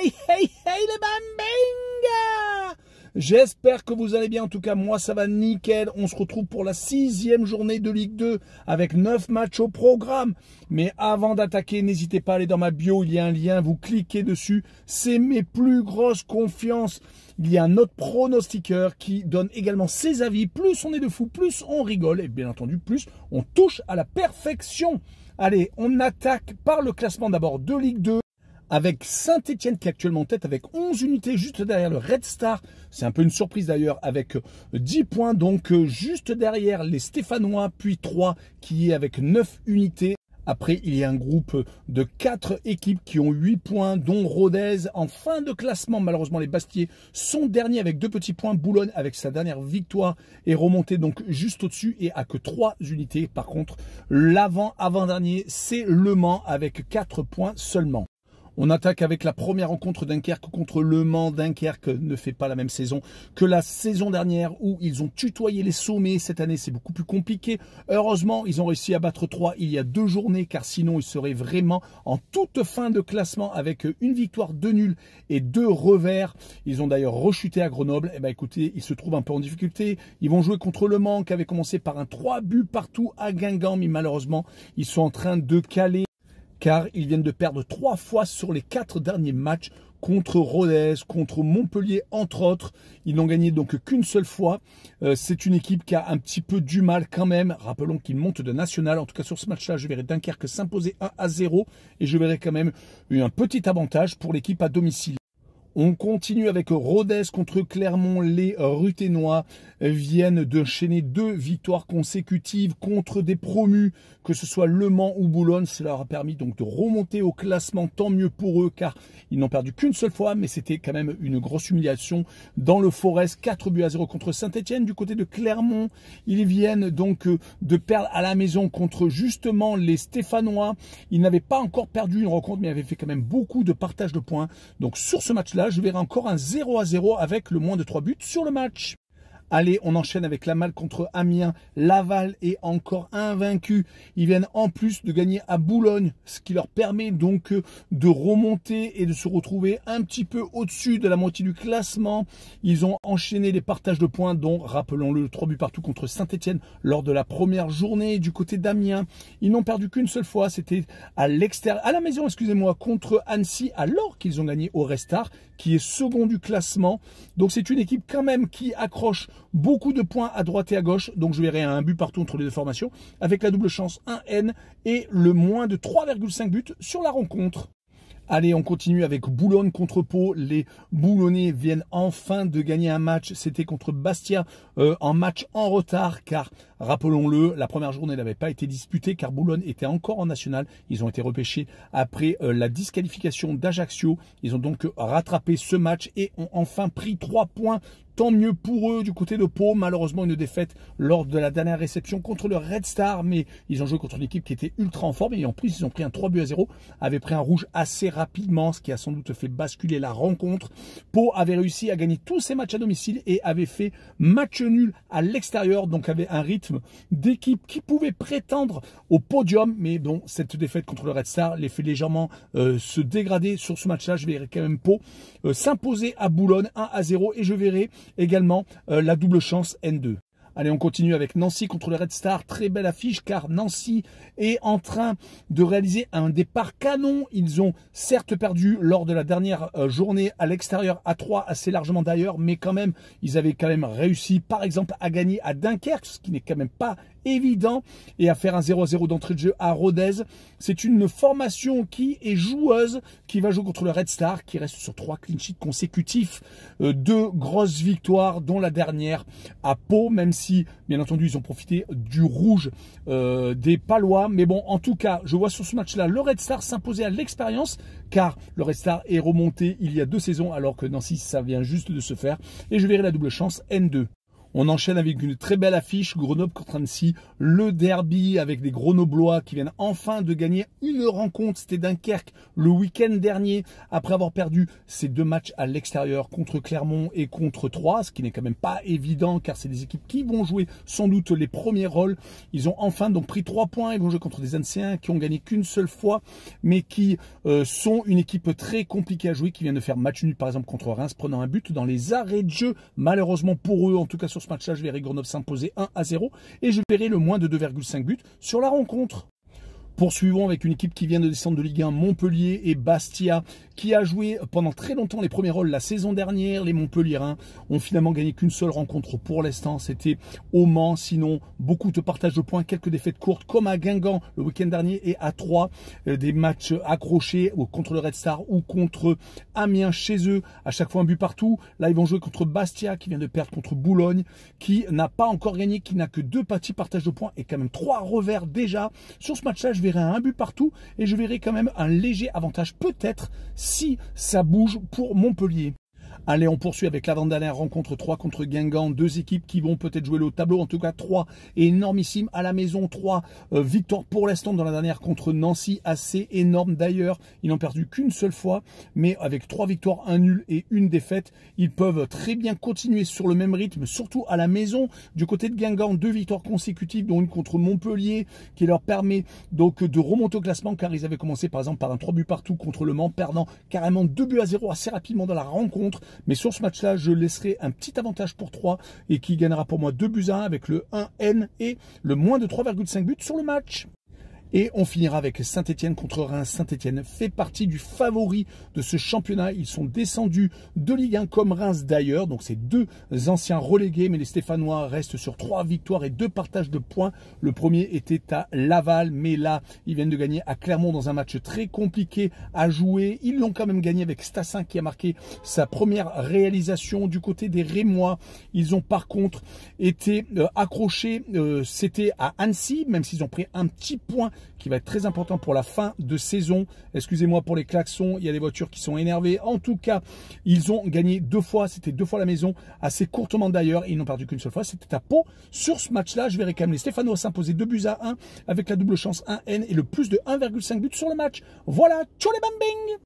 hey les bambingas! J'espère que vous allez bien, en tout cas moi ça va nickel. On se retrouve pour la 6e journée de Ligue 2 avec 9 matchs au programme. Mais avant d'attaquer, n'hésitez pas à aller dans ma bio, il y a un lien, vous cliquez dessus. C'est mes plus grosses confiances. Il y a un autre pronostiqueur qui donne également ses avis. Plus on est de fous, plus on rigole et bien entendu plus on touche à la perfection. Allez, on attaque par le classement d'abord de Ligue 2. Avec Saint-Etienne qui est actuellement en tête avec 11 unités juste derrière le Red Star. C'est un peu une surprise d'ailleurs avec 10 points. Donc juste derrière les Stéphanois, puis 3 qui est avec 9 unités. Après, il y a un groupe de 4 équipes qui ont 8 points, dont Rodez. En fin de classement, malheureusement, les Bastiais sont derniers avec 2 petits points. Boulogne, avec sa dernière victoire, est remonté donc juste au-dessus et a que 3 unités. Par contre, l'avant-dernier, c'est Le Mans avec 4 points seulement. On attaque avec la première rencontre Dunkerque contre Le Mans. Dunkerque ne fait pas la même saison que la saison dernière où ils ont tutoyé les sommets. Cette année, c'est beaucoup plus compliqué. Heureusement, ils ont réussi à battre 3 il y a 2 journées car sinon, ils seraient vraiment en toute fin de classement avec une victoire, 2 nuls et 2 revers. Ils ont d'ailleurs rechuté à Grenoble. Eh ben, écoutez, ils se trouvent un peu en difficulté. Ils vont jouer contre Le Mans qui avait commencé par un 3 buts partout à Guingamp. Mais malheureusement, ils sont en train de caler, car ils viennent de perdre 3 fois sur les 4 derniers matchs contre Rodez, contre Montpellier, entre autres. Ils n'ont gagné donc qu'une seule fois. C'est une équipe qui a un petit peu du mal quand même. Rappelons qu'ils montent de national. En tout cas, sur ce match-là, je verrai Dunkerque s'imposer 1-0 et je verrai quand même un petit avantage pour l'équipe à domicile. On continue avec Rodez contre Clermont. Les Ruthénois viennent d'enchaîner 2 victoires consécutives contre des promus, que ce soit Le Mans ou Boulogne. Cela leur a permis donc de remonter au classement, tant mieux pour eux car ils n'ont perdu qu'une seule fois, mais c'était quand même une grosse humiliation dans le Forest. 4-0 contre Saint-Etienne. Du côté de Clermont, ils viennent donc de perdre à la maison contre justement les Stéphanois. Ils n'avaient pas encore perdu une rencontre, mais avaient fait quand même beaucoup de partage de points. Donc sur ce match-là, je verrai encore un 0-0 avec le moins de 3 buts sur le match. Allez, on enchaîne avec Laval contre Amiens. Laval est encore invaincu. Ils viennent en plus de gagner à Boulogne, ce qui leur permet donc de remonter et de se retrouver un petit peu au-dessus de la moitié du classement. Ils ont enchaîné les partages de points, dont, rappelons-le, 3 buts partout contre Saint-Etienne lors de la première journée. Du côté d'Amiens, ils n'ont perdu qu'une seule fois. C'était à l'extérieur, à la maison, excusez-moi, contre Annecy, alors qu'ils ont gagné au Restart, qui est second du classement. Donc c'est une équipe quand même qui accroche beaucoup de points à droite et à gauche. Donc je verrai un but partout entre les deux formations avec la double chance 1N et le moins de 3,5 buts sur la rencontre. Allez, on continue avec Boulogne contre Pau. Les Boulonnais viennent enfin de gagner un match. C'était contre Bastia, en match en retard, car rappelons-le, la première journée n'avait pas été disputée car Boulogne était encore en national. Ils ont été repêchés après la disqualification d'Ajaccio. Ils ont donc rattrapé ce match et ont enfin pris 3 points. Tant mieux pour eux du côté de Pau. Malheureusement, une défaite lors de la dernière réception contre le Red Star. Mais ils ont joué contre une équipe qui était ultra en forme. Et en plus, ils ont pris un 3-0. Avaient pris un rouge assez rapidement, ce qui a sans doute fait basculer la rencontre. Pau avait réussi à gagner tous ses matchs à domicile et avait fait match nul à l'extérieur. Donc avait un rythme d'équipe qui pouvait prétendre au podium. Mais bon, cette défaite contre le Red Star les fait légèrement se dégrader sur ce match-là. Je verrai quand même Pau s'imposer à Boulogne 1-0 et je verrai également la double chance N2. Allez, on continue avec Nancy contre le Red Star. Très belle affiche car Nancy est en train de réaliser un départ canon. Ils ont certes perdu lors de la dernière journée à l'extérieur à 3 assez largement d'ailleurs, mais quand même, ils avaient quand même réussi par exemple à gagner à Dunkerque, ce qui n'est quand même pas évident, et à faire un 0-0 d'entrée de jeu à Rodez. C'est une formation qui est joueuse, qui va jouer contre le Red Star, qui reste sur 3 clean sheets consécutifs, 2 grosses victoires, dont la dernière à Pau, même si, bien entendu, ils ont profité du rouge des Palois. Mais bon, en tout cas, je vois sur ce match-là le Red Star s'imposer à l'expérience, car le Red Star est remonté il y a 2 saisons, alors que Nancy, ça vient juste de se faire. Et je verrai la double chance N2. On enchaîne avec une très belle affiche, Grenoble contre Annecy, le derby avec des Grenoblois qui viennent enfin de gagner une rencontre. C'était Dunkerque le week-end dernier, après avoir perdu ces 2 matchs à l'extérieur contre Clermont et contre Troyes, ce qui n'est quand même pas évident car c'est des équipes qui vont jouer sans doute les premiers rôles. Ils ont enfin donc pris 3 points, ils vont jouer contre des Ancéens qui ont gagné qu'une seule fois, mais qui sont une équipe très compliquée à jouer, qui vient de faire match nul par exemple contre Reims, prenant un but dans les arrêts de jeu. Malheureusement pour eux, en tout cas sur ce match-là, je verrai Grenoble s'imposer 1-0 et je verrai le moins de 2,5 buts sur la rencontre. Poursuivons avec une équipe qui vient de descendre de Ligue 1, Montpellier et Bastia, qui a joué pendant très longtemps les premiers rôles la saison dernière. Les Montpelliérains ont finalement gagné qu'une seule rencontre pour l'instant, c'était au Mans. Sinon, beaucoup de partage de points, quelques défaites courtes, comme à Guingamp le week-end dernier et à Troyes, des matchs accrochés contre le Red Star ou contre Amiens chez eux, à chaque fois un but partout. Là, ils vont jouer contre Bastia, qui vient de perdre contre Boulogne, qui n'a pas encore gagné, qui n'a que 2 petits partages de points et quand même 3 revers déjà. Sur ce match-là, je verrai un but partout et je verrai quand même un léger avantage, peut-être, si ça bouge pour Montpellier. Allez, on poursuit avec l'avant-dernière rencontre 3 contre Guingamp. 2 équipes qui vont peut-être jouer le haut tableau. En tout cas, 3 énormissimes à la maison. 3 victoires pour l'instant dans la dernière contre Nancy. Assez énorme d'ailleurs. Ils n'ont perdu qu'une seule fois. Mais avec 3 victoires, 1 nul et 1 défaite, ils peuvent très bien continuer sur le même rythme, surtout à la maison. Du côté de Guingamp, 2 victoires consécutives, dont une contre Montpellier, qui leur permet donc de remonter au classement, car ils avaient commencé par exemple par un 3 buts partout contre le Mans, perdant carrément 2-0 assez rapidement dans la rencontre. Mais sur ce match-là, je laisserai un petit avantage pour 3 et qui gagnera pour moi 2-1 avec le 1N et le moins de 3,5 buts sur le match. Et on finira avec Saint-Etienne contre Reims. Saint-Etienne fait partie du favori de ce championnat. Ils sont descendus de Ligue 1 comme Reims d'ailleurs. Donc c'est 2 anciens relégués. Mais les Stéphanois restent sur 3 victoires et 2 partages de points. Le premier était à Laval. Mais là, ils viennent de gagner à Clermont dans un match très compliqué à jouer. Ils l'ont quand même gagné avec Stassin qui a marqué sa première réalisation. Du côté des Rémois, ils ont par contre été accrochés. C'était à Annecy, même s'ils ont pris un petit point qui va être très important pour la fin de saison. Excusez-moi pour les klaxons, il y a des voitures qui sont énervées. En tout cas, ils ont gagné 2 fois, c'était 2 fois la maison, assez courtement d'ailleurs, et ils n'ont perdu qu'une seule fois, c'était à Pau. Sur ce match-là, je verrai quand même les Stéphanois s'imposer 2-1 avec la double chance 1N et le plus de 1,5 buts sur le match. Voilà, tchou les bambing!